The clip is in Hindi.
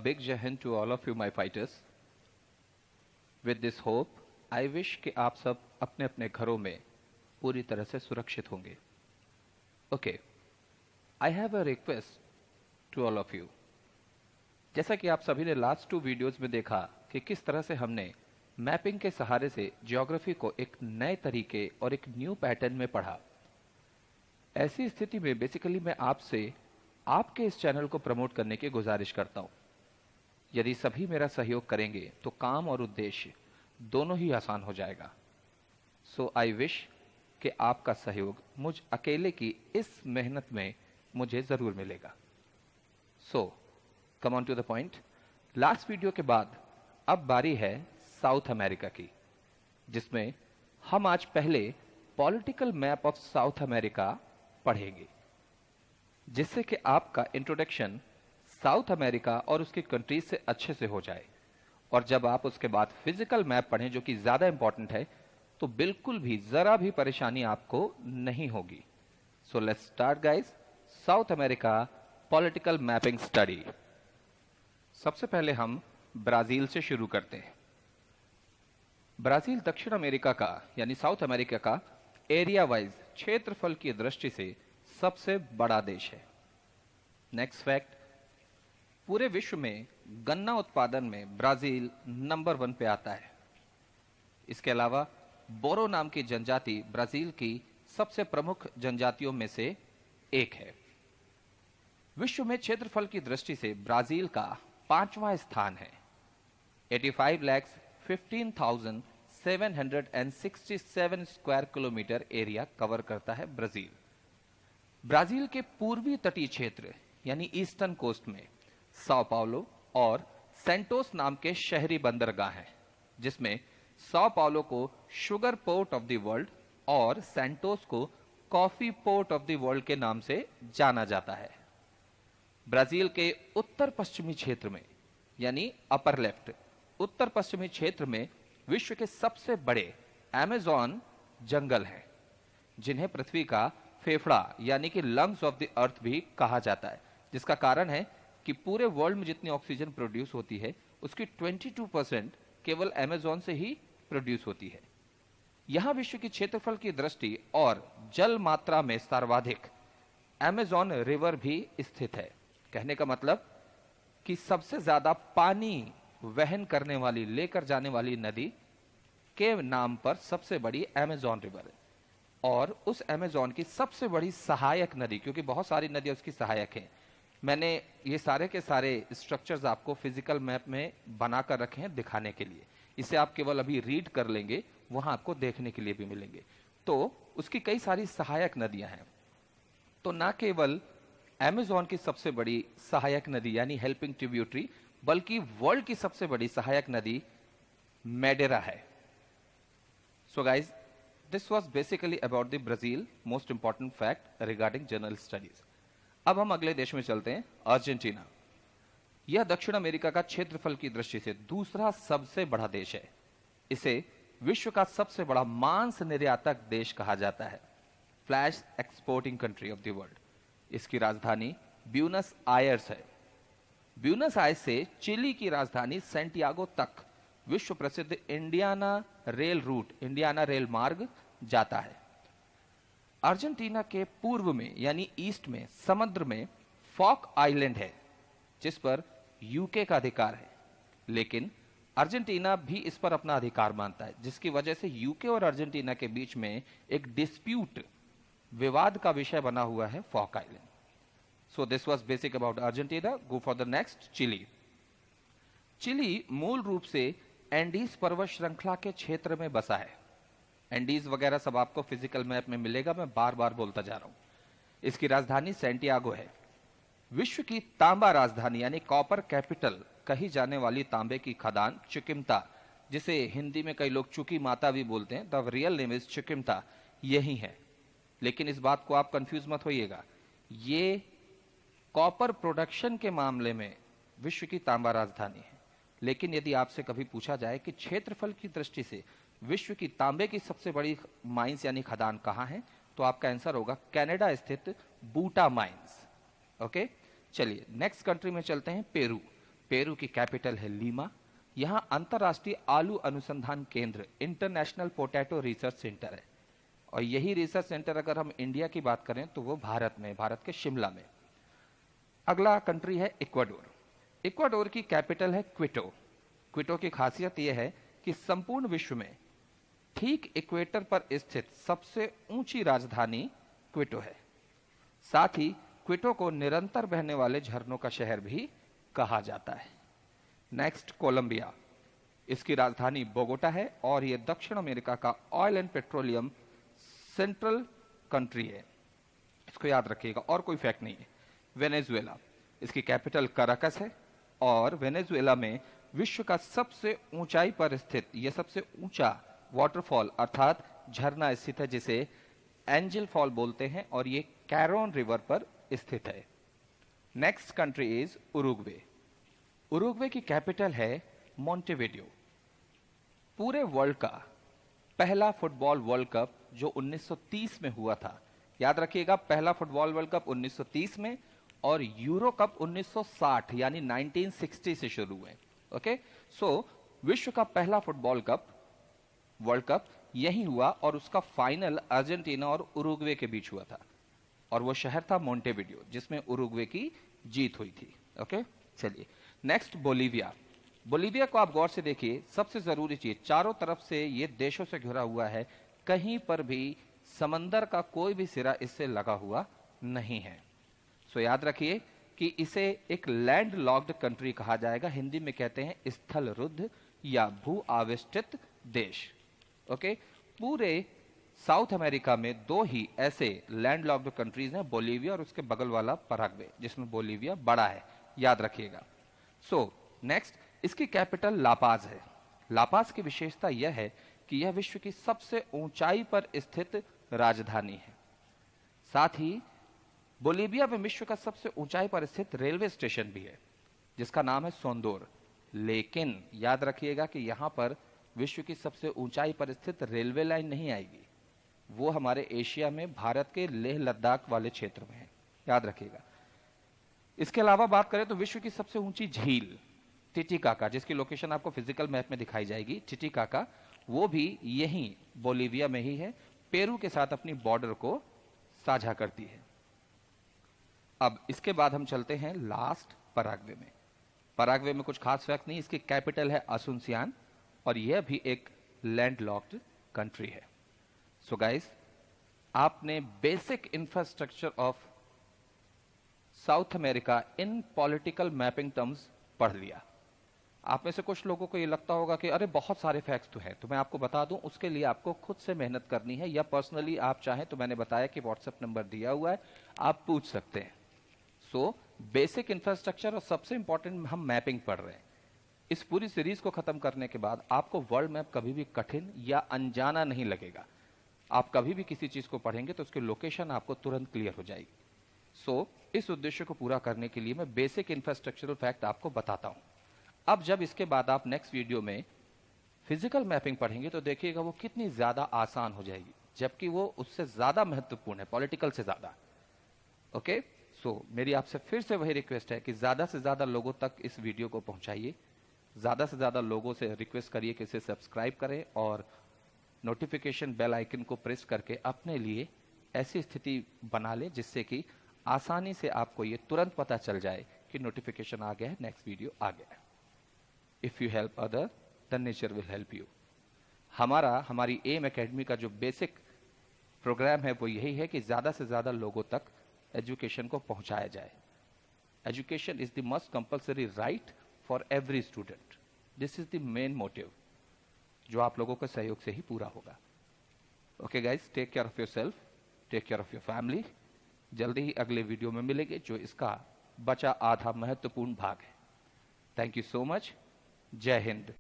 big jai hind to all of you my fighters. With this hope, I wish कि आप सब अपने अपने घरों में पूरी तरह से सुरक्षित होंगे. Okay, I have a request to all of you. जैसा कि आप सभी ने लास्ट 2 वीडियोस में देखा कि किस तरह से हमने मैपिंग के सहारे से ज्योग्राफी को एक नए तरीके और एक न्यू पैटर्न में पढ़ा. ऐसी स्थिति में बेसिकली मैं आपसे आपके इस चैनल को प्रमोट करने की गुजारिश करता हूं. यदि सभी मेरा सहयोग करेंगे तो काम और उद्देश्य दोनों ही आसान हो जाएगा. सो आई विश कि आपका सहयोग मुझ अकेले की इस मेहनत में मुझे जरूर मिलेगा. So come on to the point. Last video के बाद अब बारी है साउथ अमेरिका की, जिसमें हम आज पहले political map of south America पढ़ेंगे, जिससे कि आपका इंट्रोडक्शन साउथ अमेरिका और उसकी कंट्रीज से अच्छे से हो जाए. और जब आप उसके बाद फिजिकल मैप पढ़ें, जो कि ज्यादा इंपॉर्टेंट है, तो बिल्कुल भी जरा भी परेशानी आपको नहीं होगी. So let's start guys. South America political mapping study. सबसे पहले हम ब्राजील से शुरू करते हैं. ब्राजील दक्षिण अमेरिका का यानी साउथ अमेरिका का एरिया वाइज क्षेत्रफल की दृष्टि से सबसे बड़ा देश है. नेक्स्ट फैक्ट, पूरे विश्व में गन्ना उत्पादन में ब्राजील नंबर 1 पे आता है. इसके अलावा बोरो नाम की जनजाति ब्राजील की सबसे प्रमुख जनजातियों में से एक है. विश्व में क्षेत्रफल की दृष्टि से ब्राजील का 5वां स्थान है. 85,15,767 स्क्वायर किलोमीटर एरिया कवर करता है ब्राजील. ब्राजील के पूर्वी तटीय क्षेत्र यानी ईस्टर्न कोस्ट में साओ पाउलो और सेंटोस नाम के शहरी बंदरगाह हैं, जिसमें साओ पाउलो को sugar port of the world और सेंटोस को coffee port of the world के नाम से जाना जाता है. ब्राजील के उत्तर पश्चिमी क्षेत्र में यानी अपर लेफ्ट उत्तर पश्चिमी क्षेत्र में विश्व के सबसे बड़े अमेज़न जंगल हैं, जिन्हें पृथ्वी का फेफड़ा यानी कि लंग्स ऑफ द अर्थ भी कहा जाता है, जिसका कारण है कि पूरे वर्ल्ड में जितनी ऑक्सीजन प्रोड्यूस होती है उसकी 22% केवल अमेज़न से ही प्रोड्यूस होती है. यहां विश्व की क्षेत्रफल की दृष्टि और जल मात्रा में सर्वाधिक अमेज़न रिवर भी स्थित है. कहने का मतलब कि सबसे ज्यादा पानी वहन करने वाली लेकर जाने वाली नदी के नाम पर सबसे बड़ी अमेज़न रिवर है. और उस अमेज़न की सबसे बड़ी सहायक नदी, क्योंकि बहुत सारी नदियां उसकी सहायक हैं. मैंने ये सारे के सारे स्ट्रक्चर्स आपको फिजिकल मैप में बनाकर रखे हैं दिखाने के लिए. इसे आप केवल अभी रीड कर लेंगे, वहां आपको देखने के लिए भी मिलेंगे. तो उसकी कई सारी सहायक नदियां हैं. तो ना केवल अमेज़न की सबसे बड़ी सहायक नदी यानी हेल्पिंग ट्रिब्यूटरी, बल्कि वर्ल्ड की सबसे बड़ी सहायक नदी मैडेरा है. So guys, this was basically about the Brazil most important fact regarding general studies. अब हम अगले देश में चलते हैं, अर्जेंटीना. यह दक्षिण अमेरिका का क्षेत्रफल की दृष्टि से दूसरा सबसे बड़ा देश है. इसे विश्व का सबसे बड़ा मांस निर्यातक देश कहा जाता है, flash exporting country of the world. इसकी राजधानी ब्यूनस आयर्स है. ब्यूनस आयर्स से चिली की राजधानी सैंटियागो तक विश्व प्रसिद्ध Indiana rail route, Indiana rail मार्ग जाता है. अर्जेंटीना के पूर्व में यानी ईस्ट में समुद्र में फॉक आइलैंड है, जिस पर यूके का अधिकार है. लेकिन अर्जेंटीना भी इस पर अपना अधिकार मानता है, जिसकी वजह से यूके और अर्जेंटीना के बीच में एक डिस्प्यूट, विवाद का विषय बना हुआ है फॉक island. So this was basic about Argentina. Go for the next, Chile. Chile मूल रूप से एंडीज पर्वत श्रृंखला के क्षेत्र में बसा है. एंडीज वगैरह सब आपको फिजिकल मैप में मिलेगा, मैं बार बार बोलता जा रहा हूं. इसकी राजधानी सैंटियागो है. विश्व की तांबा राजधानी यानी कॉपर कैपिटल कही जाने वाली तांबे की खदान चिकिमता, जिसे हिंदी में कई लोग चुकी माता भी बोलते हैं, द रियल नेम इज चिकिमता, यही है. लेकिन इस बात को आप कंफ्यूज मत होइएगा, ये कॉपर प्रोडक्शन के मामले में विश्व की तांबा राजधानी है. लेकिन यदि आपसे कभी पूछा जाए कि क्षेत्रफल की दृष्टि से विश्व की तांबे की सबसे बड़ी माइंस यानी खदान कहां है, तो आपका आंसर होगा कनाडा स्थित बूटा माइंस. ओके, चलिए नेक्स्ट कंट्री में चलते हैं, पेरू. पेरू की कैपिटल है लीमा। यहां अंतरराष्ट्रीय आलू अनुसंधान केंद्र इंटरनेशनल पोटैटो रिसर्च सेंटर है। और यही रिसर्च सेंटर अगर हम इंडिया की बात करें तो वो भारत में, भारत के शिमला में। अगला कंट्री है इक्वाडोर। इक्वाडोर की कैपिटल है क्विटो। क्विटो की खासियत यह है कि संपूर्ण विश्व में ठीक इक्वेटर पर स्थित सबसे ऊंची राजधानी क्विटो है। साथ ही क्विटो को निरंतर बहने वाले झरनों का शहर भी कहा जाता है। Next Colombia. इसकी राजधानी बोगोटा है और यह दक्षिण अमेरिका का oil and petroleum central country है। इसको याद रखिएगा और कोई फैक्ट नहीं है। वेनेजुएला। इसकी कैपिटल कराकस है और वेनेजुएला में विश्व का सबसे ऊंचाई पर स्थित यह सबसे ऊंचा वाटरफॉल अर्थात झरना स्थित है जिसे एंजल फॉल बोलते हैं और यह कैरोन रिवर पर स्थित है। Next country is Uruguay. Uruguay की कैपिटल है मोंटेविडियो। पूरे वर्ल्ड का पहला फुटबॉल वर्ल्ड कप जो 1930 में हुआ था, याद रखिएगा, पहला फुटबॉल वर्ल्ड कप 1930 में और यूरो कप 1960 यानी 1960 से शुरू हुए। ओके, सो विश्व का पहला फुटबॉल कप वर्ल्ड कप यही हुआ और उसका फाइनल अर्जेंटीना और उरुग्वे के बीच हुआ था और वो शहर था मोंटेविडियो जिसमें उरुग्वे की जीत हुई थी। ओके, चलिए नेक्स्ट बोलीविया। बोलीविया को आप गौर से देखिए, सबसे जरूरी चीज, चारों तरफ से ये देशों से घिरा हुआ है, कहीं पर भी समंदर का कोई भी सिरा इससे लगा हुआ नहीं है। सो याद रखिए कि इसे एक लैंड लॉक्ड कंट्री कहा जाएगा, हिंदी में कहते हैं स्थल रुद्ध या भू आविष्टित देश। ओके, पूरे साउथ अमेरिका में दो ही ऐसे लैंड लॉक्ड कंट्रीज हैं, बोलीविया और उसके बगल वाला पराग्वे, जिसमें बोलीविया बड़ा है, याद रखिएगा। सो नेक्स्ट, इसकी कैपिटल लापाज है। लापाज की विशेषता यह है कि यह विश्व की सबसे ऊंचाई पर स्थित राजधानी है। साथ ही बोलीविया में विश्व का सबसे ऊंचाई पर स्थित रेलवे स्टेशन भी है जिसका नाम है सोंदोर। लेकिन याद रखिएगा कि यहां पर विश्व की सबसे ऊंचाई पर स्थित रेलवे लाइन नहीं आएगी, वो हमारे एशिया में भारत के लेह लद्दाख वाले क्षेत्र में है, याद रखिएगा। इसके अलावा बात करें तो विश्व की सबसे ऊंची झील टिटिकाका, जिसकी लोकेशन आपको फिजिकल मैप में दिखाई जाएगी, टिटिकाका, वो भी यहीं बोलीविया में ही है, पेरू के साथ अपनी बॉर्डर को साझा करती है। अब इसके बाद हम चलते हैं लास्ट पराग्वे में। पराग्वे में कुछ खास फैक्ट नहीं, इसकी कैपिटल है असुनसियान और यह भी एक लैंड लॉक्ड कंट्री है। सो गाइस, आपने basic infrastructure of south America in political mapping terms पढ़ लिया। आप में से कुछ लोगों को ये लगता होगा कि अरे बहुत सारे फैक्ट्स तो हैं, तो मैं आपको बता दूं, उसके लिए आपको खुद से मेहनत करनी है या पर्सनली आप चाहें तो मैंने बताया कि व्हाट्सएप नंबर दिया हुआ है, आप पूछ सकते हैं। सो बेसिक इंफ्रास्ट्रक्चर और सबसे इंपॉर्टेंट हम मैपिंग पढ़ रहे हैं। इस पूरी सीरीज को खत्म करने के बाद आपको वर्ल्ड मैप कभी भी कठिन या अनजाना नहीं लगेगा। आप कभी भी किसी चीज को पढ़ेंगे तो उसकी लोकेशन आपको तुरंत क्लियर हो जाएगी। सो इस उद्देश्य को पूरा करने के लिए मैं बेसिक इंफ्रास्ट्रक्चरल फैक्ट आपको बताता हूं। अब जब इसके बाद आप नेक्स्ट वीडियो में फिजिकल मैपिंग पढ़ेंगे तो देखिएगा वो कितनी ज्यादा आसान हो जाएगी, जबकि वो उससे ज्यादा महत्वपूर्ण है, पॉलिटिकल से ज्यादा। ओके, सो मेरी आपसे फिर से वही रिक्वेस्ट है कि ज्यादा से ज्यादा लोगों तक इस वीडियो को पहुंचाइए, ज्यादा से ज्यादा लोगों से रिक्वेस्ट करिए कि इसे सब्सक्राइब करें और नोटिफिकेशन बेल आइकन को प्रेस करके अपने लिए ऐसी स्थिति बना ले जिससे कि आसानी से आपको ये तुरंत पता चल जाए कि नोटिफिकेशन आ गया है, नेक्स्ट वीडियो आ गया है। If you help other than nature will help you. हमारी एम एकेडमी का जो बेसिक प्रोग्राम है वो यही है कि ज्यादा से ज्यादा लोगों तक एजुकेशन को पहुंचाया जाए। Education is the must compulsory right for every student. This is the main motive जो आप लोगों के सहयोग से ही पूरा होगा। Okay guys, take care of yourself, take care of your family. जल्दी ही अगले वीडियो में मिलेंगे जो इसका बचा आधा महत्वपूर्ण भाग है। Thank you so much. जय हिंद।